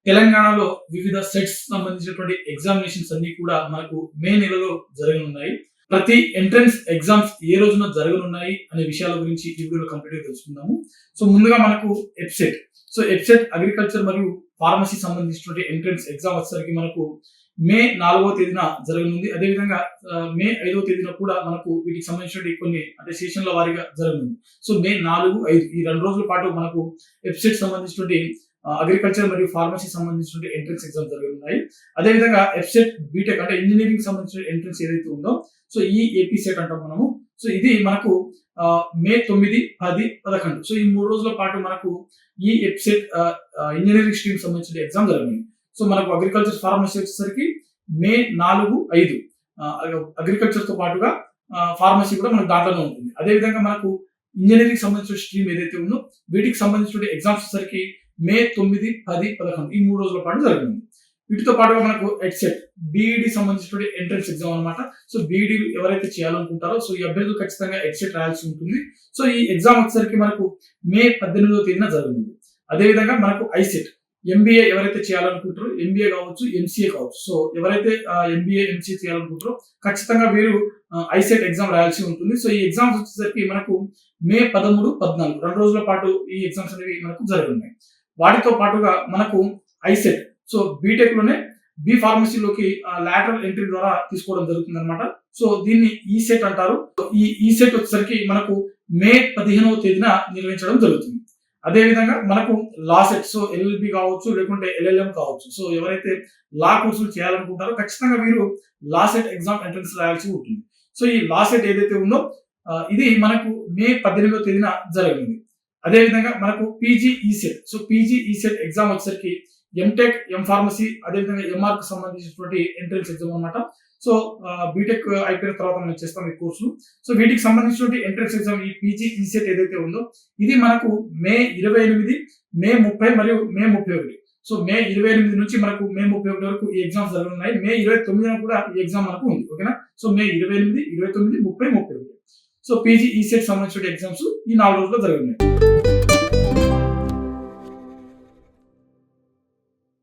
తెలంగాణలో వివిధ సెట్స్ సంబంధించినటువంటి ఎగ్జామినేషన్స్ అన్ని కూడా మనకు మే నెలలో జరగనున్నాయి. ప్రతి ఎంట్రన్స్ ఎగ్జామ్స్ ఏ రోజున జరగనున్నాయి అనే విషయాల గురించి ఈ వీడియోలో కంప్లీట్ గా తెలుసుకుందాము. సో ముందుగా మనకు ఎప్సెట్. ఎప్సెట్ అగ్రికల్చర్ మరియు ఫార్మసీ సంబంధించినటువంటి ఎంట్రన్స్ ఎగ్జామ్ వచ్చేసరికి మనకు మే 4వ తేదీన జరగనుంది. అదేవిధంగా మే 5వ తేదీన కూడా మనకు వీటికి సంబంధించినటువంటి కొన్ని అంటే సెషన్ల వారీగా జరగనుంది. సో మే 4, 5 ఈ 2 రోజుల పాటు మనకు ఎప్సెట్ సంబంధించినటువంటి అగ్రికల్చర్ మరియు ఫార్మసీ సంబంధించిన ఎంట్రన్స్ ఎగ్జామ్ జరగనున్నాయి. అదేవిధంగా ఎఫ్సెట్ బీటెక్ అంటే ఇంజనీరింగ్ సంబంధించిన ఎంట్రన్స్ ఏదైతే ఉందో సో ఈ ఏపీ సెట్ అంటాం మనము. సో ఇది మనకు మే 9, 10, 11 సో ఈ 3 రోజుల పాటు మనకు ఈ ఎఫ్సెట్ ఇంజనీరింగ్ స్ట్రీమ్ సంబంధించిన ఎగ్జామ్ జరగనుంది. సో మనకు అగ్రికల్చర్ ఫార్మసీ వచ్చేసరికి మే 4, 5 అగ్రికల్చర్ తో పాటుగా ఫార్మసీ కూడా మనకు దాంట్లోనే ఉంటుంది. అదేవిధంగా మనకు ఇంజనీరింగ్ సంబంధించిన స్ట్రీమ్ ఏదైతే ఉందో వీటికి సంబంధించిన ఎగ్జామ్స్ వచ్చేసరికి మే 9, 10, 11 ఈ 3 రోజుల పాటు జరగనుంది. వీటితో పాటుగా మనకు ఎడ్సెట్ బీఈడి సంబంధించినటువంటి ఎంట్రన్స్ ఎగ్జామ్ అనమాట. సో బీఈడి ఎవరైతే చేయాలనుకుంటారో సో ఈ అభ్యర్థులు ఖచ్చితంగా ఎడ్సెట్ రాయాల్సి ఉంటుంది. సో ఈ ఎగ్జామ్ వచ్చేసరికి మనకు మే 18వ తేదీన జరగనుంది. అదేవిధంగా మనకు ఐసెట్ ఎంబీఏ ఎవరైతే చేయాలనుకుంటారో ఎంబీఏ కావచ్చు, ఎంసీఏ కావచ్చు. సో ఎవరైతే ఎంబీఏ, ఎంసీఏ చేయాలనుకుంటారో ఖచ్చితంగా వీరు ఐసెట్ ఎగ్జామ్ రాయాల్సి ఉంటుంది. సో ఈ ఎగ్జామ్స్ వచ్చేసరికి మనకు మే 13, 14 2 రోజుల పాటు ఈ ఎగ్జామ్స్ అనేవి మనకు జరగనున్నాయి. వాటితో పాటుగా మనకు ఐసెట్ సో బీటెక్ లోనే బి ఫార్మసీలోకి లాటరల్ ఎంట్రీ ద్వారా తీసుకోవడం జరుగుతుంది అనమాట. సో దీన్ని ఈ సెట్ అంటారు. ఈ సెట్ వచ్చేసరికి మనకు మే 15వ తేదీన నిర్వహించడం జరుగుతుంది. అదేవిధంగా మనకు లా సెట్ సో ఎల్ఎల్బి కావచ్చు, లేకుంటే ఎల్ఎల్ఎం కావచ్చు. సో ఎవరైతే లా కోర్సులు చేయాలనుకుంటారో ఖచ్చితంగా వీరు లా సెట్ ఎగ్జామ్ ఎంట్రన్స్ రాయాల్సి ఉంటుంది. సో ఈ లా సెట్ ఏదైతే ఉందో ఇది మనకు మే 18వ తేదీన జరగనుంది. అదేవిధంగా మనకు PG ECET so PG ECET exam వచ్చేసరికి ఎంటెక్, ఎం ఫార్మసీ, అదేవిధంగా ఎంఆర్ కు సంబంధించినటువంటి ఎంట్రన్స్ ఎగ్జామ్ అనమాట. సో బీటెక్ అయిపోయిన తర్వాత మనం చేస్తాం ఈ కోర్సులు. సో వీటికి సంబంధించినటువంటి ఎంట్రన్స్ ఎగ్జామ్ ఈ పీజీ ఈసెట్ ఏదైతే ఉందో ఇది మనకు మే 28, మే 30 మరియు మే 31. సో మే 28 నుంచి మనకు మే 31 వరకు ఈ ఎగ్జామ్స్ జరగనున్నాయి. మే 29న కూడా ఈ ఎగ్జామ్ మనకు ఉంది. ఓకేనా. సో మే 28, 29, 30, 31 సో పీజీ ఈసెట్ సంబంధించిన ఎగ్జామ్స్ ఈ 4 రోజుల్లో జరుగుతున్నాయి.